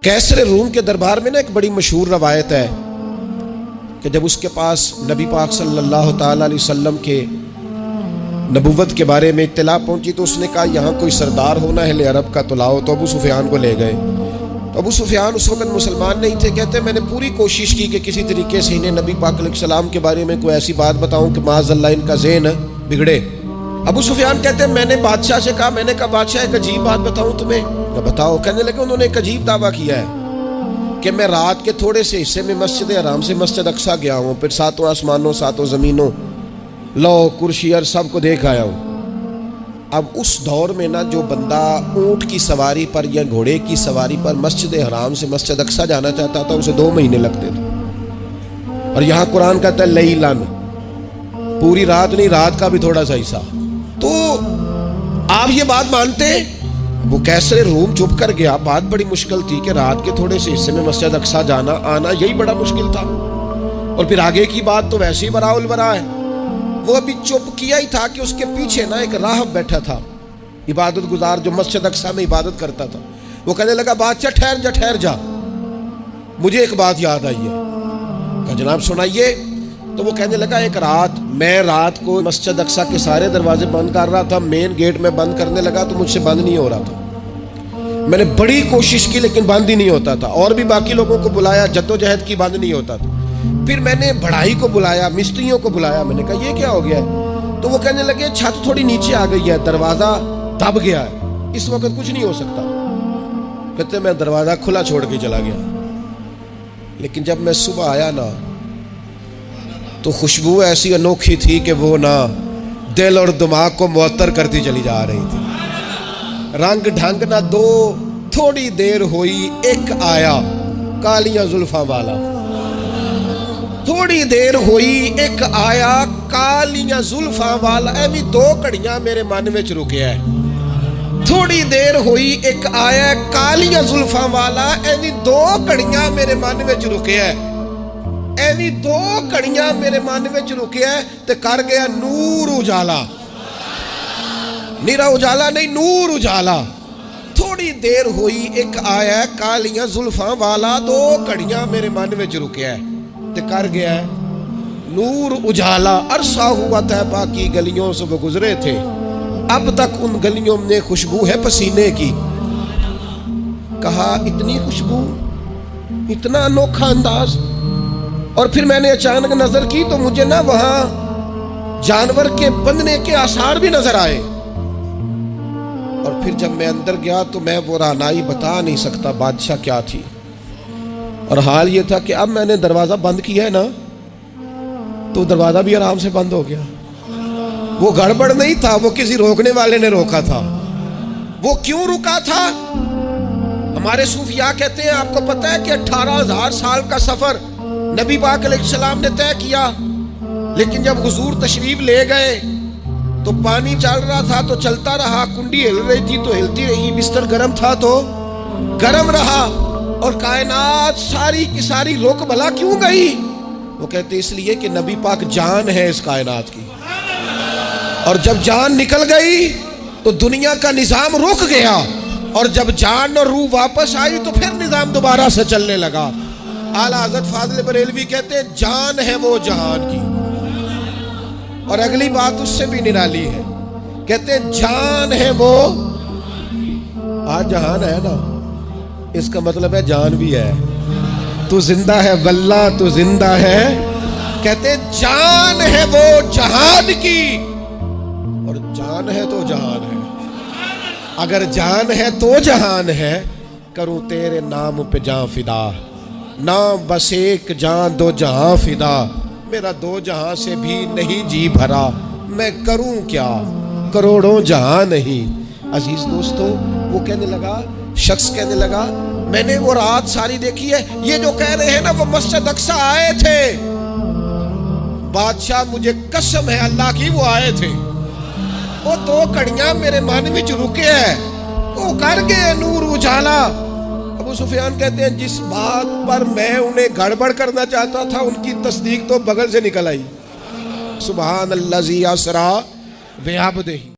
کیسر روم کے دربار میں نا ایک بڑی مشہور روایت ہے کہ جب اس کے پاس نبی پاک صلی اللہ تعالی علیہ وسلم کے نبوت کے بارے میں اطلاع پہنچی تو اس نے کہا یہاں کوئی سردار ہونا اہل عرب کا تو لاؤ، تو ابو سفیان کو لے گئے۔ تو ابو سفیان اس وقت مسلمان نہیں تھے، کہتے میں نے پوری کوشش کی کہ کسی طریقے سے انہیں نبی پاک علیہ السلام کے بارے میں کوئی ایسی بات بتاؤں کہ معاذ اللہ ان کا ذہن بگڑے۔ ابو سفیان کہتے ہیں میں نے بادشاہ سے کہا، میں نے کہا بادشاہ ایک عجیب بات بتاؤں تمہیں؟ بتاؤ۔ کہنے لگے انہوں نے ایک عجیب دعویٰ کیا ہے کہ میں رات کے تھوڑے سے حصے میں مسجد حرام سے مسجد اقصیٰ گیا ہوں، پھر ساتوں آسمانوں ساتوں زمینوں لو کرسی اور سب کو دیکھ آیا ہوں۔ اب اس دور میں نا جو بندہ اونٹ کی سواری پر یا گھوڑے کی سواری پر مسجد حرام سے مسجد اقصیٰ جانا چاہتا تھا اسے 2 مہینے لگتے تھے، اور یہاں قرآن کہتا ہے لیلن، پوری رات نہیں، رات کا بھی تھوڑا سا حصہ۔ تو آپ یہ بات مانتے؟ وہ کیسر روم چپ کر گیا، بات بڑی مشکل تھی کہ رات کے تھوڑے سے حصے میں مسجد اقصیٰ جانا آنا یہی بڑا مشکل تھا، اور پھر آگے کی بات تو ویسے ہی براء البراء ہے۔ وہ ابھی چپ کیا ہی تھا کہ اس کے پیچھے نا ایک راہب بیٹھا تھا، عبادت گزار جو مسجد اقصیٰ میں عبادت کرتا تھا۔ وہ کہنے لگا بادشاہ ٹھہر جا، مجھے ایک بات یاد آئی ہے۔ کہا جناب سنائیے۔ تو وہ کہنے لگا ایک رات میں رات کو مسجد اقصیٰ کے سارے دروازے بند کر رہا تھا، مین گیٹ میں بند کرنے لگا تو مجھ سے بند نہیں ہو رہا تھا، میں نے بڑی کوشش کی لیکن بند ہی نہیں ہوتا تھا، اور بھی باقی لوگوں کو بلایا، جدوجہد کی، بند نہیں ہوتا تھا۔ پھر میں نے بڑھائی کو بلایا، مستریوں کو بلایا، میں نے کہا یہ کیا ہو گیا ہے؟ تو وہ کہنے لگے چھت تھوڑی نیچے آ گئی ہے، دروازہ دب گیا ہے، اس وقت کچھ نہیں ہو سکتا۔ کہتے میں دروازہ کھلا چھوڑ کے چلا گیا، لیکن جب میں صبح آیا نا تو خوشبو ایسی انوکھی تھی کہ وہ نا دل اور دماغ کو معطر کرتی چلی جا رہی تھی۔ رنگ ڈھنگ نہ دو، تھوڑی دیر ہوئی ایک آیا کالیاں زلفاں والا، تھوڑی دیر ہوئی ایک آیا کالیاں زلفاں والا، ایویں 2 گھڑیاں میرے من وچ رکیا ہے۔ تھوڑی دیر ہوئی ایک آیا کالیاں زلفاں والا، ایویں 2 گھڑیاں میرے من وچ رکیا ہے، ایویں 2 گھڑیاں میرے من وچ رکیا ہے تے کر گیا نور اجالا، نیرا اجالا نہیں، نور اجالا۔ تھوڑی دیر ہوئی ایک آیا کالیاں زلفاں والا، 2 گھڑیاں میرے من وچ رکیا ہے تے کر گیا ہے نور اجالا۔ عرصہ ہوا طیبہ کی گلیوں سے وہ گزرے تھے، اب تک ان گلیوں میں خوشبو ہے پسینے کی۔ کہا اتنی خوشبو، اتنا انوکھا انداز۔ اور پھر میں نے اچانک نظر کی تو مجھے نا وہاں جانور کے بندھنے کے آثار بھی نظر آئے، اور پھر جب میں اندر گیا تو میں وہ رہنائی بتا نہیں سکتا بادشاہ کیا تھی، اور حال یہ تھا کہ اب میں نے دروازہ بند کیا ہے نا تو دروازہ بھی آرام سے بند ہو گیا۔ وہ گڑبڑ نہیں تھا، وہ کسی روکنے والے نے روکا تھا۔ وہ کیوں رکا تھا؟ ہمارے صوفیاء کہتے ہیں آپ کو پتہ ہے کہ 18,000 سال کا سفر نبی پاک علیہ السلام نے طے کیا، لیکن جب حضور تشریف لے گئے تو پانی چل رہا تھا تو چلتا رہا، کنڈی ہل رہی تھی تو ہلتی رہی، بستر گرم تھا تو گرم رہا، اور کائنات ساری کی ساری رک بھلا کیوں گئی؟ وہ کہتے اس لیے کہ نبی پاک جان ہے اس کائنات کی، اور جب جان نکل گئی تو دنیا کا نظام رک گیا، اور جب جان اور روح واپس آئی تو پھر نظام دوبارہ سے چلنے لگا۔ اعلیٰ حضرت فاضل بریلوی کہتے ہیں جان ہے وہ جہان کی، اور اگلی بات اس سے بھی نرالی ہے، کہتے ہیں جان ہے وہ، آج جہان ہے نا اس کا مطلب ہے جان بھی ہے، تو زندہ ہے واللہ تو زندہ ہے، کہتے ہیں جان ہے وہ جہان کی، اور جان ہے تو جہان ہے، اگر جان ہے تو جہان ہے، کروں تیرے نام پہ جان فدا، نام بس ایک جان 2 جہاں فدا، میرا 2 جہاں سے بھی نہیں جی بھرا، میں کروں کیا کروڑوں جہاں نہیں۔ عزیز دوستو، وہ کہنے لگا، شخص کہنے لگا میں نے وہ رات ساری دیکھی ہے، یہ جو کہہ رہے ہیں نا وہ مسجد اقصیٰ آئے تھے، بادشاہ مجھے قسم ہے اللہ کی وہ آئے تھے، وہ 2 گھڑیاں میرے من وچ رکے ہیں، وہ کر گئے نور اجالا۔ ابو سفیان کہتے ہیں جس بات پر میں انہیں گڑبڑ کرنا چاہتا تھا ان کی تصدیق تو بغل سے نکل آئی۔ سبحان الذی اسریٰ بعبدہ۔